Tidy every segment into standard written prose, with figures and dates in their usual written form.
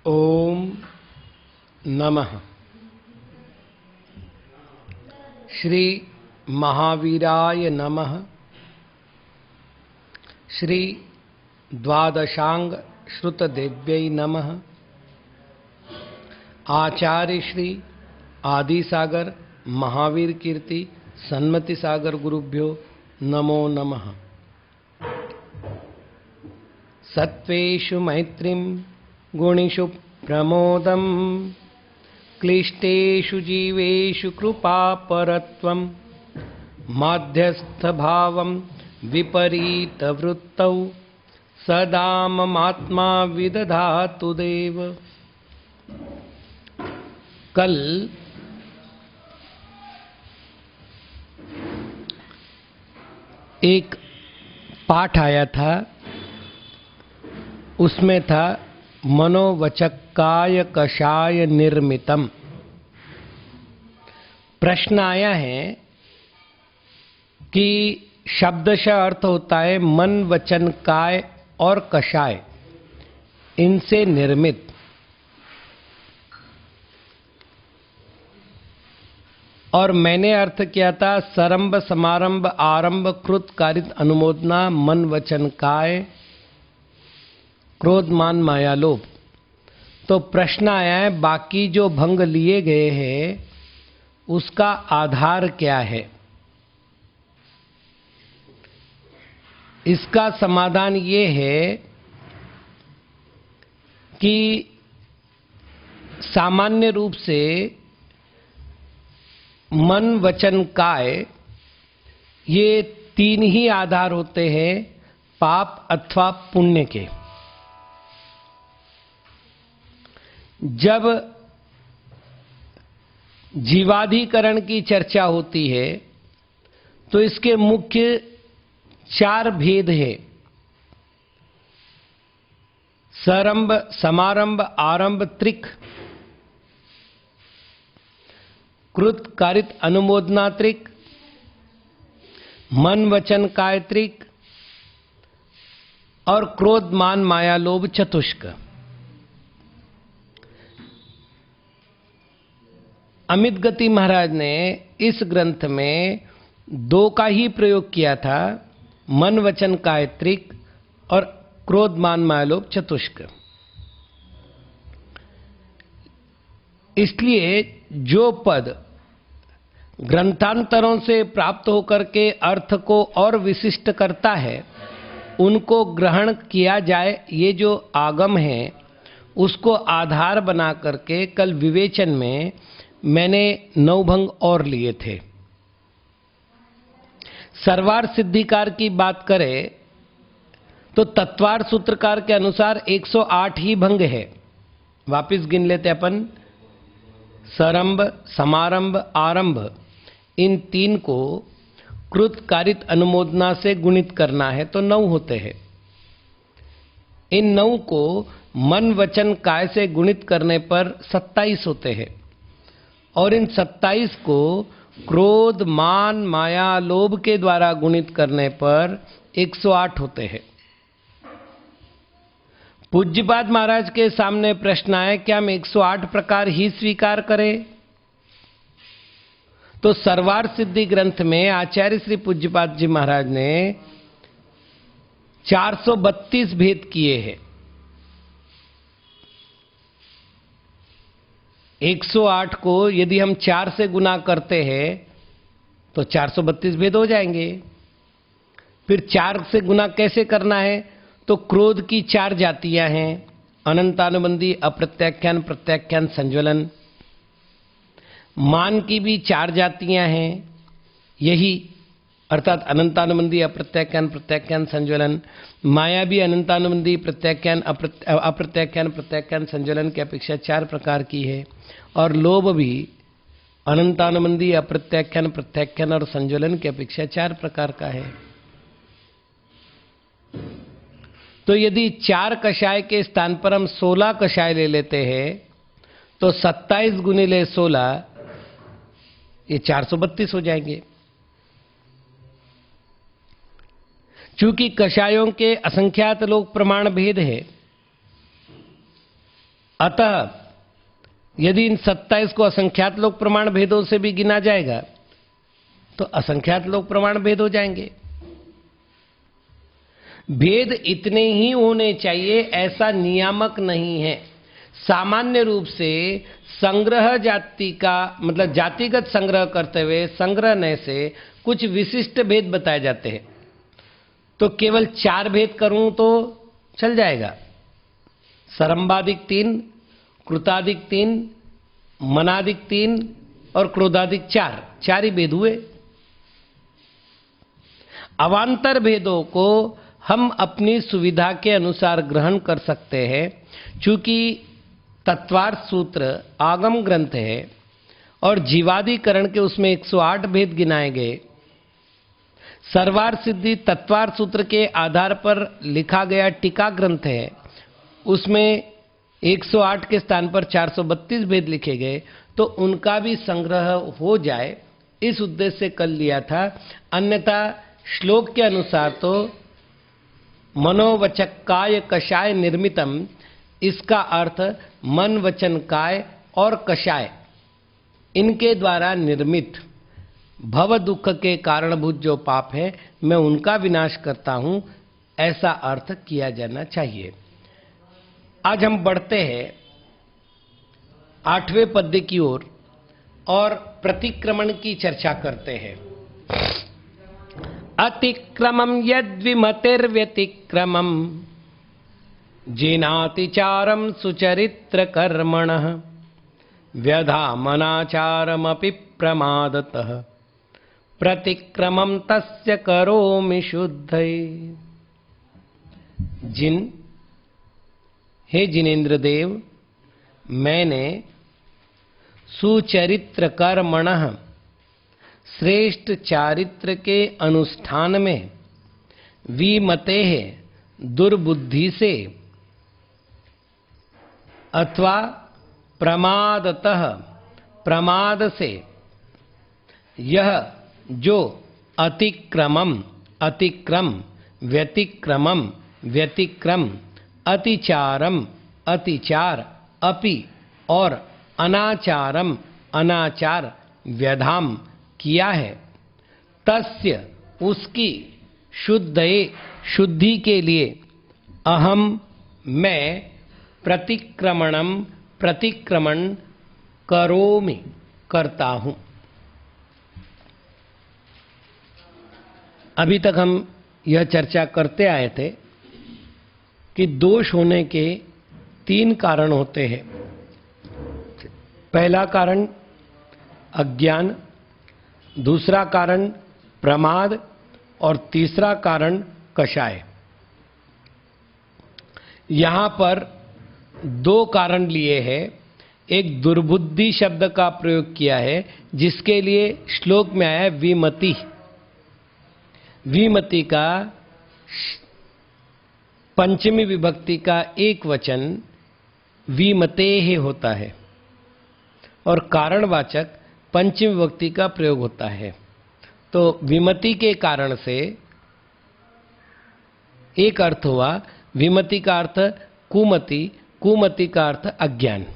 ओम नमः। श्री महावीराय नमः। श्री द्वादशांग श्रुतदेव्यै नमः। आचार्य श्री आदिसागर महावीर कीर्ति सन्मति सागर गुरुभ्यो नमो नमः। सत्वेषु मैत्रीं गुणिषु प्रमोदं क्लिष्टेषु जीवेषु कृपापरत्वं माध्यस्थभावं विपरीतवृत्तौ सदा ममात्मा विदधातु देव। कल एक पाठ आया था, उसमें था मनोवचक्काय कषाय निर्मितम। प्रश्न आया है कि शब्दशः अर्थ होता है मन वचन काय और कषाय, इनसे निर्मित। और मैंने अर्थ किया था सरंभ समारंभ आरंभ कृत कारित अनुमोदना मन वचन काय क्रोध मान माया लोभ। तो प्रश्न आया है बाकी जो भंग लिए गए हैं उसका आधार क्या है। इसका समाधान ये है कि सामान्य रूप से मन वचन काय ये तीन ही आधार होते हैं पाप अथवा पुण्य के। जब जीवाधिकरण की चर्चा होती है तो इसके मुख्य चार भेद हैं। सरंभ समारंभ आरंभ त्रिक, कृत कारित अनुमोदना त्रिक, मन वचन काय त्रिक और क्रोध मान माया लोभ चतुष्क। अमित गति महाराज ने इस ग्रंथ में दो का ही प्रयोग किया था, मन वचन काय त्रिक और क्रोध मान माया लोभ चतुष्क। इसलिए जो पद ग्रंथांतरों से प्राप्त होकर के अर्थ को और विशिष्ट करता है उनको ग्रहण किया जाए, ये जो आगम है उसको आधार बना करके कल विवेचन में मैंने 9 भंग और लिए थे। सर्वार सिद्धिकार की बात करें तो तत्वार सूत्रकार के अनुसार 108 ही भंग है। वापिस गिन लेते अपन। सरंभ समारंभ आरंभ इन तीन को कृत कारित अनुमोदना से गुणित करना है तो 9 होते हैं। इन 9 को मन वचन काय से गुणित करने पर 27 होते हैं और इन 27 को क्रोध मान माया लोभ के द्वारा गुणित करने पर 108 होते हैं। पूज्यपाद महाराज के सामने प्रश्न आया क्या हम 108 प्रकार ही स्वीकार करें। तो सर्वार सिद्धि ग्रंथ में आचार्य श्री पूज्यपाद जी महाराज ने 432 भेद किए हैं। 108 को यदि हम 4 से गुना करते हैं तो 432 भेद हो जाएंगे। फिर 4 से गुना कैसे करना है तो क्रोध की 4 जातियां हैं, अनंतानुबंधी अप्रत्याख्यान प्रत्याख्यान संज्वलन। मान की भी 4 जातियां हैं, यही अर्थात अनंतानुबंधी अप्रत्याख्यान प्रत्याख्यान संज्वलन। माया भी अनंतानुबंधी प्रत्याख्यान अप्रत्याख्यान प्रत्याख्यान संज्वलन की अपेक्षा 4 प्रकार की है। और लोभ भी अनंतानुबंधी अप्रत्याख्यान प्रत्याख्यान और संज्वलन की अपेक्षा 4 प्रकार का है। तो यदि 4 कषाय के स्थान पर हम 16 कषाय ले लेते हैं तो 27 गुणिले 16 ये 432 हो जाएंगे। चूंकि कषायों के असंख्यात लोक प्रमाण भेद है, अतः यदि इन 27 को असंख्यात लोक प्रमाण भेदों से भी गिना जाएगा तो असंख्यात लोक प्रमाण भेद हो जाएंगे। भेद इतने ही होने चाहिए ऐसा नियामक नहीं है। सामान्य रूप से संग्रह जाति का मतलब जातिगत संग्रह करते हुए संग्रहणय से कुछ विशिष्ट भेद बताए जाते हैं। तो केवल 4 भेद करूं तो चल जाएगा। सरंबादिक 3, कृतादिक 3, मनादिक 3 और क्रोधादिक 4 ही भेद हुए। अवान्तर भेदों को हम अपनी सुविधा के अनुसार ग्रहण कर सकते हैं। चूंकि तत्वार्थ सूत्र आगम ग्रंथ है और जीवादिकरण के उसमें 108 भेद गिनाए गए। सर्वार्थ सिद्धि तत्वार्थ सूत्र के आधार पर लिखा गया टीका ग्रंथ है, उसमें 108 के स्थान पर 432 भेद लिखे गए। तो उनका भी संग्रह हो जाए इस उद्देश्य से कर लिया था। अन्यथा श्लोक के अनुसार तो मनोवचक काय कषाय निर्मितम, इसका अर्थ मन वचन काय और कषाय इनके द्वारा निर्मित भव दुख के कारणभूत जो पाप है मैं उनका विनाश करता हूं, ऐसा अर्थ किया जाना चाहिए। आज हम बढ़ते हैं 8वें पद्य की ओर और प्रतिक्रमण की चर्चा करते हैं। अतिक्रमम यद्विमतिर्व्यतिक्रमम जिनातिचारम सुचरित्र कर्मणः व्यधामनाचारमपि प्रमादतः प्रतिक्रमम तस्य करोमि शुद्धये। हे जिनेन्द्र देव, मैंने सुचरित्र कर्मणः श्रेष्ठ चारित्र के अनुष्ठान में विमते दुर्बुद्धि से अथवा प्रमादतः प्रमाद से यह जो अतिक्रम व्यतिक्रमम व्यतिक्रम अतिचारम अतिचार अपि और अनाचारम अनाचार व्यधाम किया है, तस्य उसकी शुद्धि के लिए अहम मैं प्रतिक्रमण करोमि करता हूं। अभी तक हम यह चर्चा करते आए थे कि दोष होने के 3 कारण होते हैं। पहला कारण अज्ञान, दूसरा कारण प्रमाद और तीसरा कारण कषाय। यहां पर 2 कारण लिए हैं। एक दुर्बुद्धि शब्द का प्रयोग किया है जिसके लिए श्लोक में आया विमति। विमति का पंचमी विभक्ति का एक वचन विमते होता है और कारणवाचक पंचमी विभक्ति का प्रयोग होता है। तो विमति के कारण से एक अर्थ हुआ, विमति का अर्थ कुमति, कुमति का अर्थ अज्ञान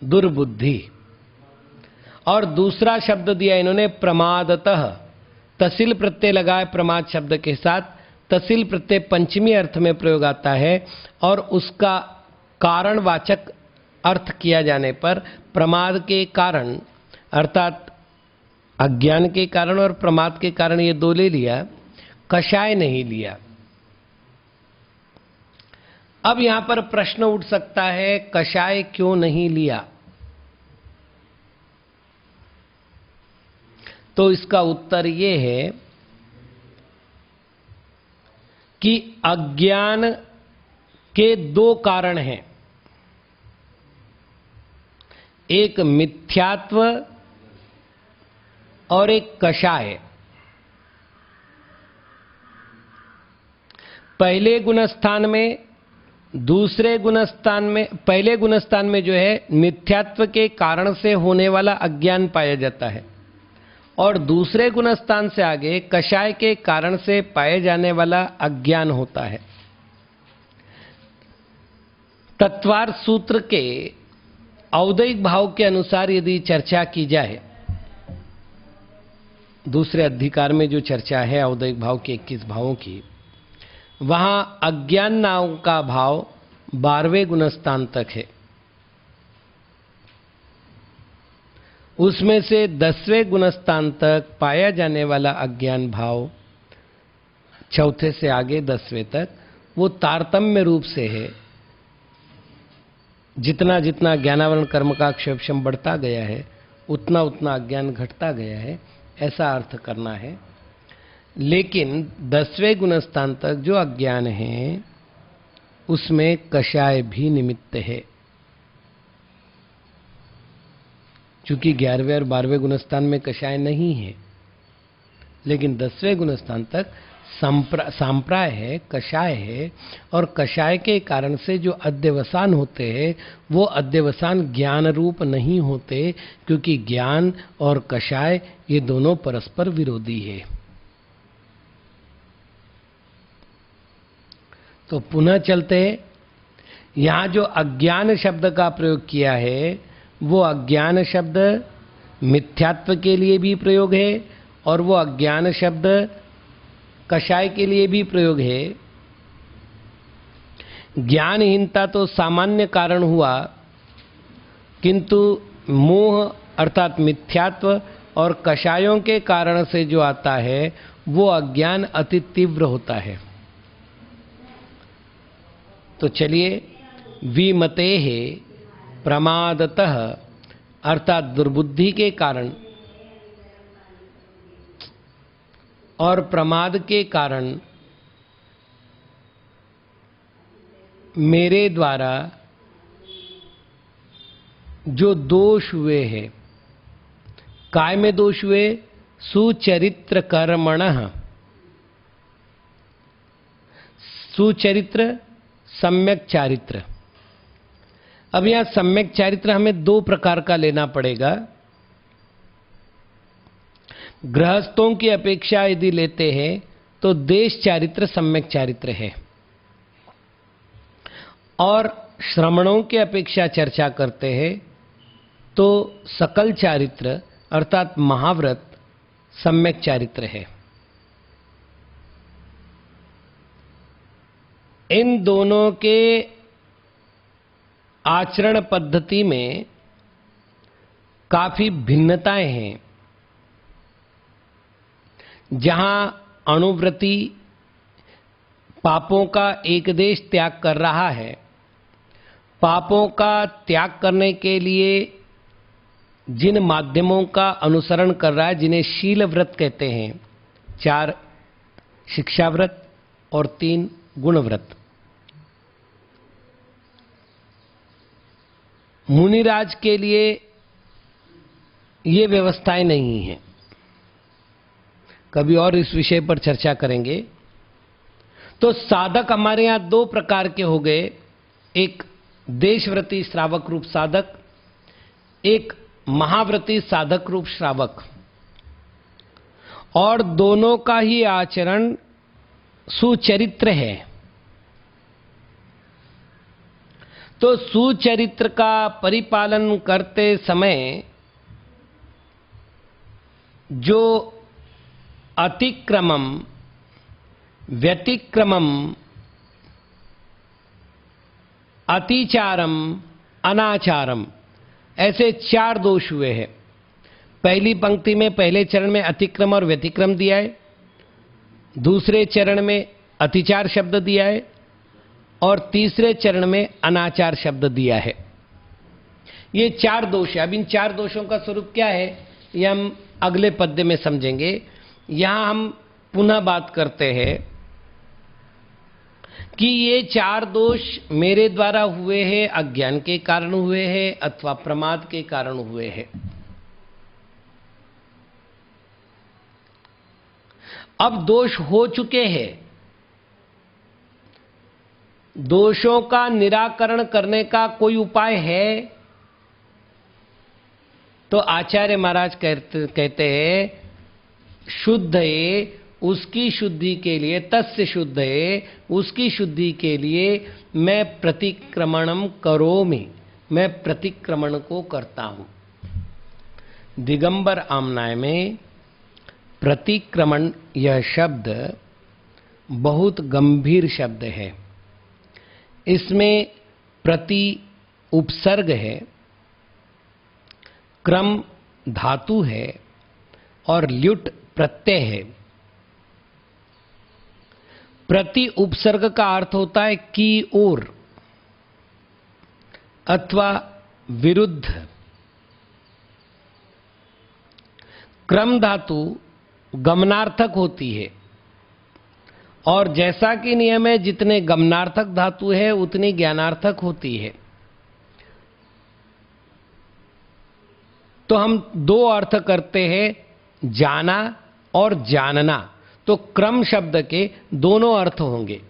दुर्बुद्धि। और दूसरा शब्द दिया इन्होंने प्रमादतः, तसिल प्रत्यय लगाए प्रमाद शब्द के साथ। तसिल प्रत्यय पंचमी अर्थ में प्रयोग आता है और उसका कारणवाचक अर्थ किया जाने पर प्रमाद के कारण अर्थात अज्ञान के कारण और प्रमाद के कारण ये 2 ले लिया, कषाय नहीं लिया। अब यहां पर प्रश्न उठ सकता है कषाय क्यों नहीं लिया? तो इसका उत्तर ये है कि अज्ञान के 2 कारण हैं। एक मिथ्यात्व और एक कषाय। पहले गुणस्थान में, दूसरे गुणस्थान में, पहले गुणस्थान में जो है मिथ्यात्व के कारण से होने वाला अज्ञान पाया जाता है और दूसरे गुणस्थान से आगे कषाय के कारण से पाए जाने वाला अज्ञान होता है। तत्वार्थ सूत्र के औदयिक भाव के अनुसार यदि चर्चा की जाए, दूसरे अधिकार में जो चर्चा है औदयिक भाव के 21 भावों की, वहां अज्ञान नाम का भाव 12वें गुणस्थान तक है। उसमें से 10वें गुणस्थान तक पाया जाने वाला अज्ञान भाव, चौथे से आगे 10वें तक, वो तारतम्य रूप से है। जितना जितना ज्ञानावरण कर्म का क्षेपशम बढ़ता गया है, उतना उतना अज्ञान घटता गया है, ऐसा अर्थ करना है। लेकिन 10वें गुणस्थान तक जो अज्ञान है उसमें कषाय भी निमित्त है। चूंकि 11वें और 12वें गुणस्थान में कषाय नहीं है, लेकिन 10वें गुणस्थान तक सांप्राय है, कषाय है, और कषाय के कारण से जो अध्यवसान होते हैं वो अध्यवसान ज्ञान रूप नहीं होते, क्योंकि ज्ञान और कषाय ये दोनों परस्पर विरोधी है। तो पुनः चलते हैं। यहां जो अज्ञान शब्द का प्रयोग किया है वो अज्ञान शब्द मिथ्यात्व के लिए भी प्रयोग है और वो अज्ञान शब्द कषाय के लिए भी प्रयोग है। ज्ञानहीनता तो सामान्य कारण हुआ, किंतु मोह अर्थात मिथ्यात्व और कषायों के कारण से जो आता है वो अज्ञान अति तीव्र होता है। तो चलिए, विमतेः प्रमादतः अर्थात दुर्बुद्धि के कारण और प्रमाद के कारण मेरे द्वारा जो दोष हुए हैं, काय में दोष हुए? सुचरित्र कर्मणः। सुचरित्र, सम्यक चारित्र। अब यहां सम्यक चारित्र हमें दो प्रकार का लेना पड़ेगा। गृहस्थों की अपेक्षा यदि लेते हैं तो देश चारित्र सम्यक चारित्र है, और श्रमणों की अपेक्षा चर्चा करते हैं तो सकल चारित्र अर्थात महाव्रत सम्यक चारित्र है। इन दोनों के आचरण पद्धति में काफी भिन्नताएं हैं। जहां अणुव्रती पापों का एकदेश त्याग कर रहा है, पापों का त्याग करने के लिए जिन माध्यमों का अनुसरण कर रहा है, जिन्हें शील व्रत कहते हैं, 4 शिक्षा व्रत और 3 गुण व्रत, मुनिराज के लिए ये व्यवस्थाएं नहीं हैं। कभी और इस विषय पर चर्चा करेंगे। तो साधक हमारे यहां 2 प्रकार के हो गए, एक देशव्रती श्रावक रूप साधक, एक महाव्रती साधक रूप श्रावक, और दोनों का ही आचरण सुचरित्र है। तो सुचरित्र का परिपालन करते समय जो अतिक्रमम, व्यतिक्रमम, अतिचारम, अनाचारम, ऐसे 4 दोष हुए हैं। पहली पंक्ति में पहले चरण में अतिक्रम और व्यतिक्रम दिया है, दूसरे चरण में अतिचार शब्द दिया है, और तीसरे चरण में अनाचार शब्द दिया है। ये 4 दोष है। अब इन 4 दोषों का स्वरूप क्या है ये हम अगले पद्य में समझेंगे। यहां हम पुनः बात करते हैं कि ये 4 दोष मेरे द्वारा हुए हैं, अज्ञान के कारण हुए हैं अथवा प्रमाद के कारण हुए हैं। अब दोष हो चुके हैं, दोषों का निराकरण करने का कोई उपाय है? तो आचार्य महाराज कहते हैं शुद्ध उसकी शुद्धि के लिए, तस्य शुद्धये, उसकी शुद्धि के लिए मैं प्रतिक्रमणम करोमि, मैं प्रतिक्रमण को करता हूं। दिगंबर आमनाय में प्रतिक्रमण यह शब्द बहुत गंभीर शब्द है। इसमें प्रति उपसर्ग है, क्रम धातु है और ल्युट प्रत्यय है। प्रति उपसर्ग का अर्थ होता है की ओर अथवा विरुद्ध। क्रम धातु गमनार्थक होती है और जैसा कि नियम है जितने गमनार्थक धातु है उतनी ज्ञानार्थक होती है। तो हम दो अर्थ करते हैं, जाना और जानना, तो क्रम शब्द के दोनों अर्थ होंगे।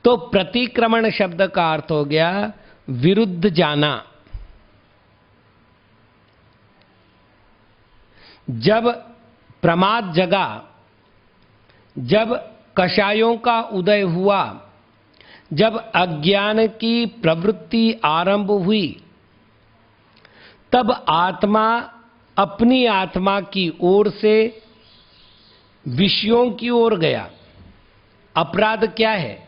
तो प्रतिक्रमण शब्द का अर्थ हो गया विरुद्ध जाना। जब प्रमाद जगा, जब कषायों का उदय हुआ, जब अज्ञान की प्रवृत्ति आरंभ हुई, तब आत्मा अपनी आत्मा की ओर से विषयों की ओर गया। अपराध क्या है?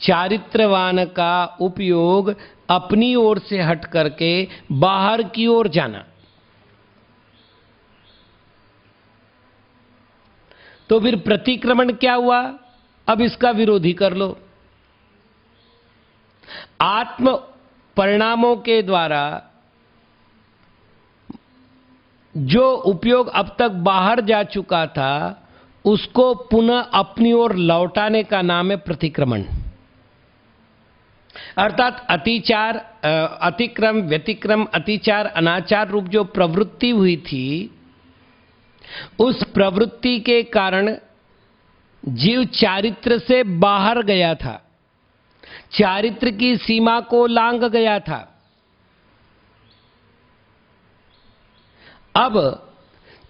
चारित्रवान का उपयोग अपनी ओर से हट करके बाहर की ओर जाना। तो फिर प्रतिक्रमण क्या हुआ? अब इसका विरोधी कर लो। आत्म परिणामों के द्वारा जो उपयोग अब तक बाहर जा चुका था उसको पुनः अपनी ओर लौटाने का नाम है प्रतिक्रमण। अर्थात अतिचार, अतिक्रम, व्यतिक्रम, अतिचार, अनाचार रूप जो प्रवृत्ति हुई थी, उस प्रवृत्ति के कारण जीव चारित्र से बाहर गया था, चारित्र की सीमा को लांघ गया था। अब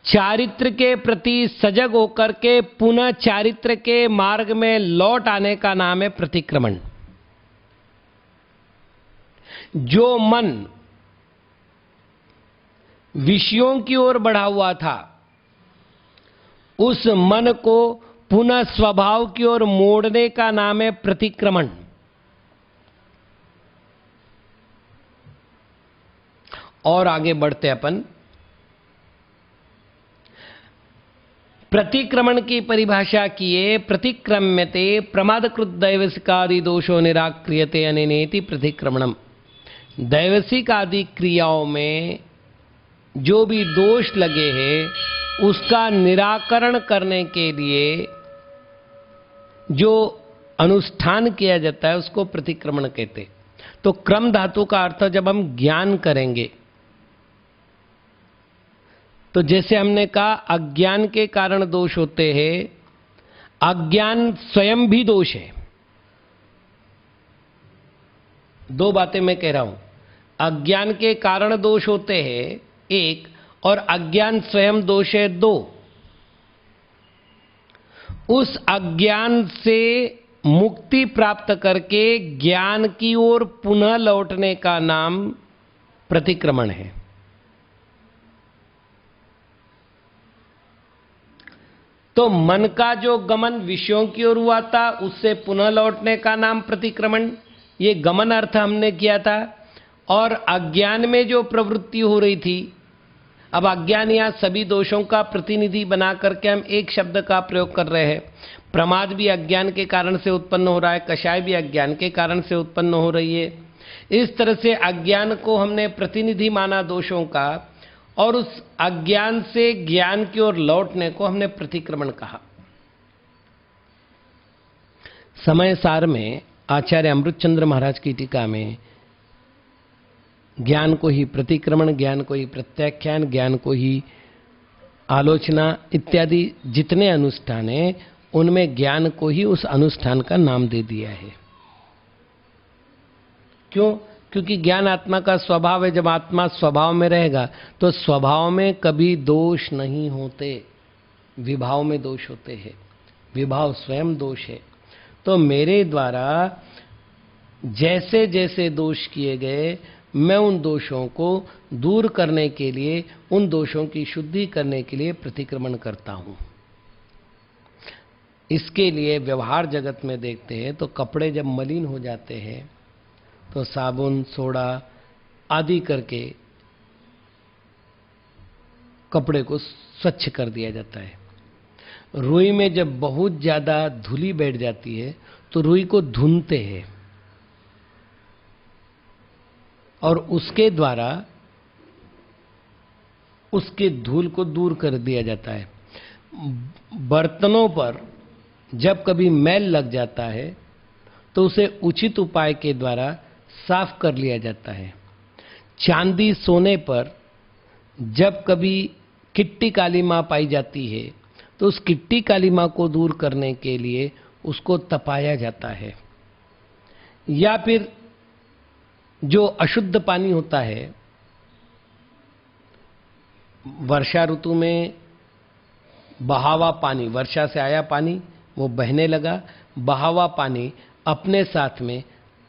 चारित्र के प्रति सजग होकर के पुनः चारित्र के मार्ग में लौट आने का नाम है प्रतिक्रमण। जो मन विषयों की ओर बढ़ा हुआ था, उस मन को पुनः स्वभाव की ओर मोड़ने का नाम है प्रतिक्रमण। और आगे बढ़ते अपन। प्रतिक्रमण की परिभाषा किए, प्रतिक्रम्यते प्रमादकृत दैवसिकादि दोषो निराक्रियते अनेनेति प्रतिक्रमणम। दैवसिक आदि क्रियाओं में जो भी दोष लगे हैं उसका निराकरण करने के लिए जो अनुष्ठान किया जाता है उसको प्रतिक्रमण कहते। तो क्रम धातु का अर्थ जब हम ज्ञान करेंगे, तो जैसे हमने कहा अज्ञान के कारण दोष होते हैं, अज्ञान स्वयं भी दोष है। दो बातें मैं कह रहा हूं, अज्ञान के कारण दोष होते हैं एक, और अज्ञान स्वयं दोष है दो। उस अज्ञान से मुक्ति प्राप्त करके ज्ञान की ओर पुनः लौटने का नाम प्रतिक्रमण है। तो मन का जो गमन विषयों की ओर हुआ था उससे पुनः लौटने का नाम प्रतिक्रमण, ये गमन अर्थ हमने किया था। और अज्ञान में जो प्रवृत्ति हो रही थी, अब अज्ञान यहां सभी दोषों का प्रतिनिधि बना करके हम एक शब्द का प्रयोग कर रहे हैं। प्रमाद भी अज्ञान के कारण से उत्पन्न हो रहा है, कषाय भी अज्ञान के कारण से उत्पन्न हो रही है। इस तरह से अज्ञान को हमने प्रतिनिधि माना दोषों का, और उस अज्ञान से ज्ञान की ओर लौटने को हमने प्रतिक्रमण कहा। समय सार में आचार्य अमृतचंद्र महाराज की टीका में ज्ञान को ही प्रतिक्रमण, ज्ञान को ही प्रत्याख्यान, ज्ञान को ही आलोचना इत्यादि जितने अनुष्ठान हैं उनमें ज्ञान को ही उस अनुष्ठान का नाम दे दिया है। क्यों? क्योंकि ज्ञान आत्मा का स्वभाव है। जब आत्मा स्वभाव में रहेगा तो स्वभाव में कभी दोष नहीं होते, विभाव में दोष होते हैं। विभाव स्वयं दोष है। तो मेरे द्वारा जैसे जैसे दोष किए गए, मैं उन दोषों को दूर करने के लिए, उन दोषों की शुद्धि करने के लिए प्रतिक्रमण करता हूं। इसके लिए व्यवहार जगत में देखते हैं तो कपड़े जब मलिन हो जाते हैं तो साबुन, सोडा आदि करके कपड़े को स्वच्छ कर दिया जाता है। रुई में जब बहुत ज्यादा धूली बैठ जाती है तो रुई को धुनते हैं और उसके द्वारा उसके धूल को दूर कर दिया जाता है। बर्तनों पर जब कभी मैल लग जाता है तो उसे उचित उपाय के द्वारा साफ कर लिया जाता है। चांदी सोने पर जब कभी किट्टी कालीमा पाई जाती है तो उस किट्टी कालीमा को दूर करने के लिए उसको तपाया जाता है। या फिर जो अशुद्ध पानी होता है, वर्षा ऋतु में बहावा पानी, वर्षा से आया पानी वो बहने लगा, बहावा पानी अपने साथ में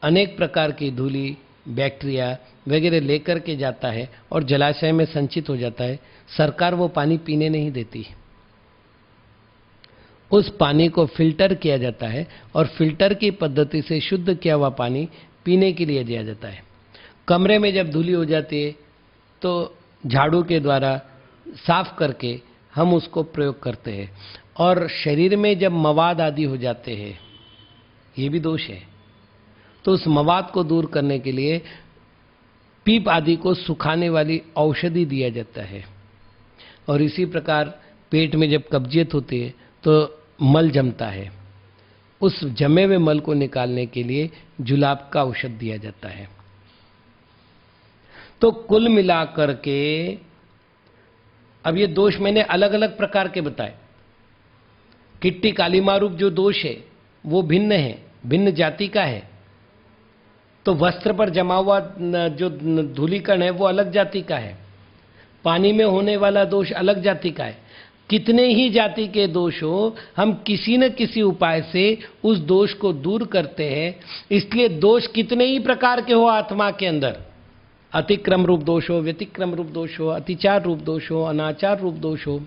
अनेक प्रकार की धूली, बैक्टीरिया वगैरह लेकर के जाता है और जलाशय में संचित हो जाता है। सरकार वो पानी पीने नहीं देती। उस पानी को फिल्टर किया जाता है और फिल्टर की पद्धति से शुद्ध किया हुआ पानी पीने के लिए दिया जाता है। कमरे में जब धूली हो जाती है तो झाड़ू के द्वारा साफ करके हम उसको प्रयोग करते हैं। और शरीर में जब मवाद आदि हो जाते हैं, ये भी दोष है, तो उस मवाद को दूर करने के लिए पीप आदि को सुखाने वाली औषधि दिया जाता है। और इसी प्रकार पेट में जब कब्जियत होती है तो मल जमता है, उस जमे हुए मल को निकालने के लिए जुलाब का औषध दिया जाता है। तो कुल मिलाकर के अब ये दोष मैंने अलग अलग प्रकार के बताए। किट्टी कालीमा रूप जो दोष है वो भिन्न है, भिन्न जाति का है। तो वस्त्र पर जमा हुआ जो धूलिकण है वो अलग जाति का है। पानी में होने वाला दोष अलग जाति का है। कितने ही जाति के दोष हो, हम किसी न किसी उपाय से उस दोष को दूर करते हैं। इसलिए दोष कितने ही प्रकार के हो आत्मा के अंदर, अतिक्रम रूप दोष हो, व्यतिक्रम रूप दोष हो, अतिचार रूप दोष हो, अनाचार रूप दोष हो,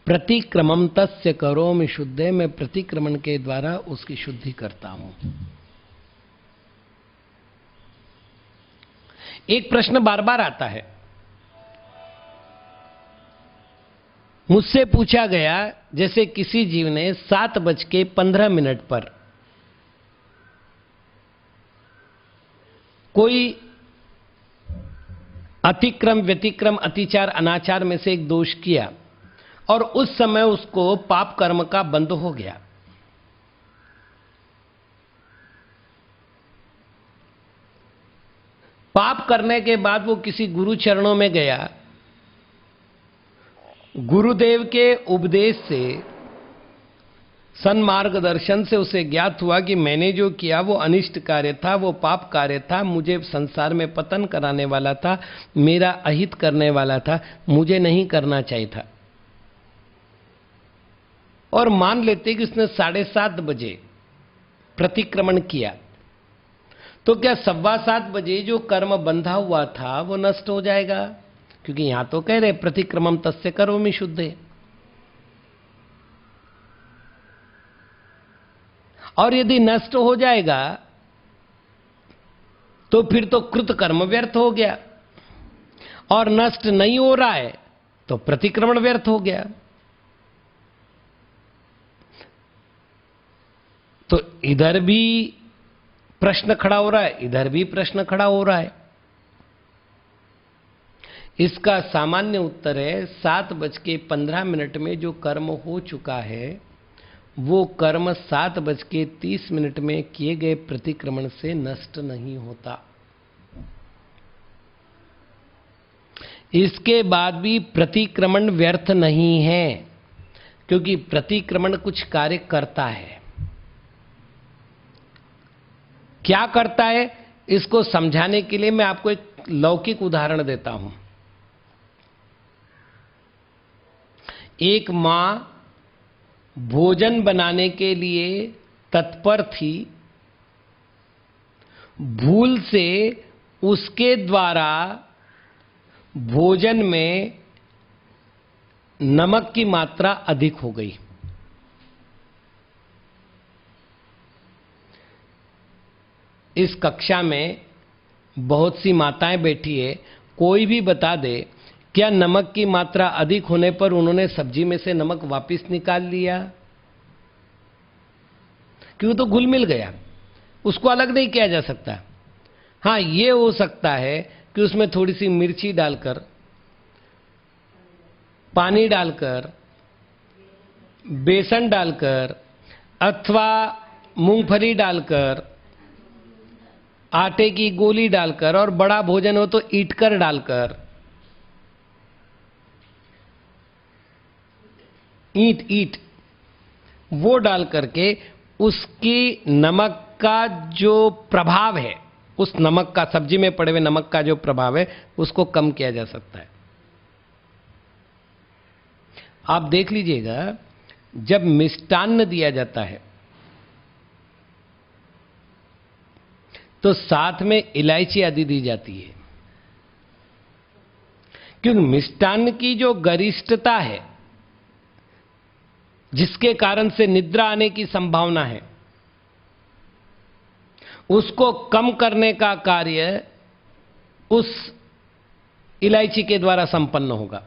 प्रतिक्रमम तस्य करोमि शुद्धे, मैं प्रतिक्रमण के द्वारा उसकी शुद्धि करता हूं। एक प्रश्न बार बार आता है, मुझसे पूछा गया, जैसे किसी जीव ने 7:15 पर कोई अतिक्रम, व्यतिक्रम, अतिचार, अनाचार में से एक दोष किया और उस समय उसको पाप कर्म का बंध हो गया। पाप करने के बाद वो किसी गुरु चरणों में गया, गुरुदेव के उपदेश से, सन्मार्गदर्शन से उसे ज्ञात हुआ कि मैंने जो किया वो अनिष्ट कार्य था, वो पाप कार्य था, मुझे संसार में पतन कराने वाला था, मेरा अहित करने वाला था, मुझे नहीं करना चाहिए था। और मान लेते कि उसने 7:30 बजे प्रतिक्रमण किया, तो क्या 7:15 बजे जो कर्म बंधा हुआ था वो नष्ट हो जाएगा? क्योंकि यहां तो कह रहे प्रतिक्रमम तस्य करोमि शुद्धे। और यदि नष्ट हो जाएगा तो फिर तो कृत कर्म व्यर्थ हो गया, और नष्ट नहीं हो रहा है तो प्रतिक्रमण व्यर्थ हो गया। तो इधर भी प्रश्न खड़ा हो रहा है, इधर भी प्रश्न खड़ा हो रहा है। इसका सामान्य उत्तर है 7:15 में जो कर्म हो चुका है वो कर्म 7:30 में किए गए प्रतिक्रमण से नष्ट नहीं होता। इसके बाद भी प्रतिक्रमण व्यर्थ नहीं है, क्योंकि प्रतिक्रमण कुछ कार्य करता है। क्या करता है इसको समझाने के लिए मैं आपको एक लौकिक उदाहरण देता हूं। एक मां भोजन बनाने के लिए तत्पर थी, भूल से उसके द्वारा भोजन में नमक की मात्रा अधिक हो गई। इस कक्षा में बहुत सी माताएं बैठी है, कोई भी बता दे क्या नमक की मात्रा अधिक होने पर उन्होंने सब्जी में से नमक वापस निकाल लिया? क्यों? तो घुल मिल गया, उसको अलग नहीं किया जा सकता। हाँ, ये हो सकता है कि उसमें थोड़ी सी मिर्ची डालकर, पानी डालकर, बेसन डालकर अथवा मूंगफली डालकर, आटे की गोली डालकर, और बड़ा भोजन हो तो ईटकर डालकर, ईट वो डाल करके उसकी नमक का जो प्रभाव है, उस नमक का, सब्जी में पड़े हुए नमक का जो प्रभाव है, उसको कम किया जा सकता है। आप देख लीजिएगा, जब मिष्टान्न दिया जाता है तो साथ में इलायची आदि दी जाती है, क्योंकि मिष्टान्न की जो गरिष्ठता है, जिसके कारण से निद्रा आने की संभावना है, उसको कम करने का कार्य उस इलायची के द्वारा संपन्न होगा।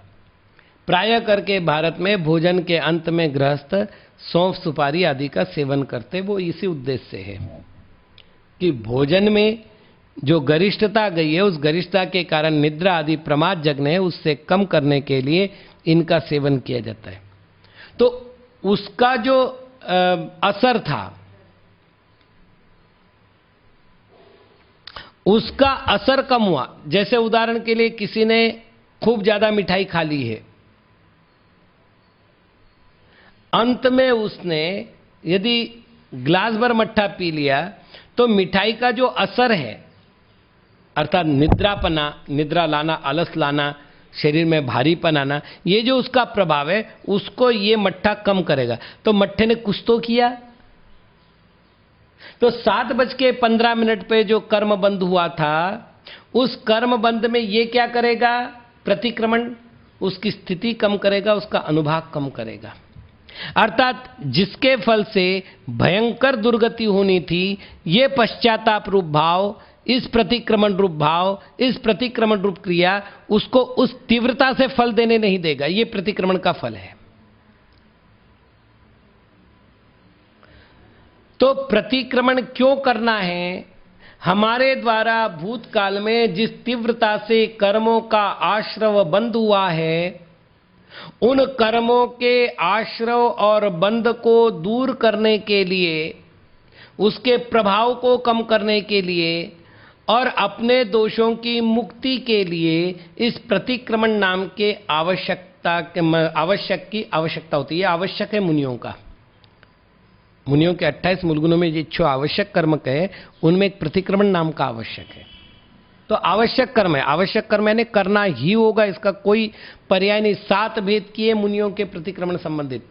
प्रायः करके भारत में भोजन के अंत में गृहस्थ सौंफ, सुपारी आदि का सेवन करते, वो इसी उद्देश्य से है कि भोजन में जो गरिष्ठता गई है, उस गरिष्ठता के कारण निद्रा आदि प्रमाद जगने है, उससे कम करने के लिए इनका सेवन किया जाता है। तो उसका जो असर था, उसका असर कम हुआ। जैसे उदाहरण के लिए किसी ने खूब ज्यादा मिठाई खा ली है, अंत में उसने यदि ग्लास भर मट्ठा पी लिया, तो मिठाई का जो असर है, अर्थात निद्रा लाना, आलस लाना, शरीर में भारीपन आना, ये जो उसका प्रभाव है, उसको ये मट्ठा कम करेगा। तो मट्ठे ने कुछ तो किया। तो 7:15 पे जो कर्म बंद हुआ था, उस कर्म बंद में ये क्या करेगा? प्रतिक्रमण, उसकी स्थिति कम करेगा, उसका अनुभाग कम करेगा। अर्थात जिसके फल से भयंकर दुर्गति होनी थी, ये पश्चाताप रूप भाव, इस प्रतिक्रमण रूप भाव, इस प्रतिक्रमण रूप क्रिया उसको उस तीव्रता से फल देने नहीं देगा। ये प्रतिक्रमण का फल है। तो प्रतिक्रमण क्यों करना है? हमारे द्वारा भूतकाल में जिस तीव्रता से कर्मों का आश्रव बंद हुआ है, उन कर्मों के आश्रव और बंध को दूर करने के लिए, उसके प्रभाव को कम करने के लिए और अपने दोषों की मुक्ति के लिए इस प्रतिक्रमण नाम के आवश्यक की आवश्यकता होती है। आवश्यक है मुनियों का। मुनियों के 28 मूलगुणों में जो आवश्यक कर्म कहे, उनमें एक प्रतिक्रमण नाम का आवश्यक है। तो आवश्यक कर्म है, आवश्यक कर्म यानी करना ही होगा, इसका कोई पर्याय नहीं। 7 भेद किए मुनियों के प्रतिक्रमण संबंधित।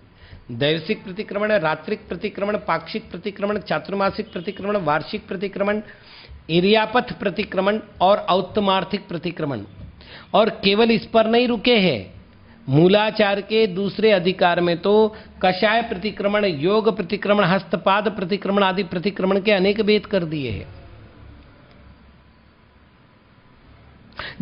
दैवसिक प्रतिक्रमण, रात्रिक प्रतिक्रमण, पाक्षिक प्रतिक्रमण, चातुर्मासिक प्रतिक्रमण, वार्षिक प्रतिक्रमण, इरियापथ प्रतिक्रमण और औत्तमार्थिक प्रतिक्रमण। और केवल इस पर नहीं रुके हैं, मूलाचार के दूसरे अधिकार में तो कषाय प्रतिक्रमण, योग प्रतिक्रमण, हस्तपाद प्रतिक्रमण आदि प्रतिक्रमण के अनेक भेद कर दिए हैं।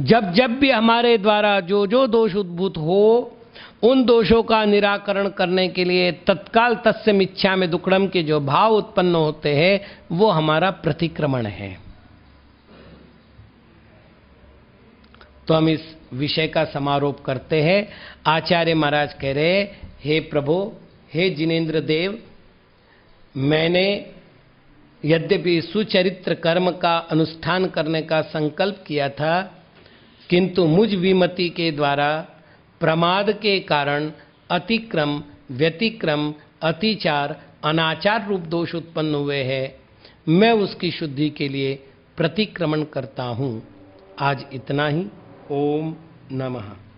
जब जब भी हमारे द्वारा जो जो दोष उद्भूत हो, उन दोषों का निराकरण करने के लिए तत्काल तस्य मिच्छा में दुक्कडम के जो भाव उत्पन्न होते हैं, वो हमारा प्रतिक्रमण है। तो हम इस विषय का समारोप करते हैं। आचार्य महाराज कह रहे, हे प्रभु, हे जिनेन्द्र देव, मैंने यद्यपि सुचरित्र कर्म का अनुष्ठान करने का संकल्प किया था, किंतु मुझ विमति के द्वारा प्रमाद के कारण अतिक्रम, व्यतिक्रम, अतिचार, अनाचार रूप दोष उत्पन्न हुए हैं। मैं उसकी शुद्धि के लिए प्रतिक्रमण करता हूं। आज इतना ही। ओम नमः।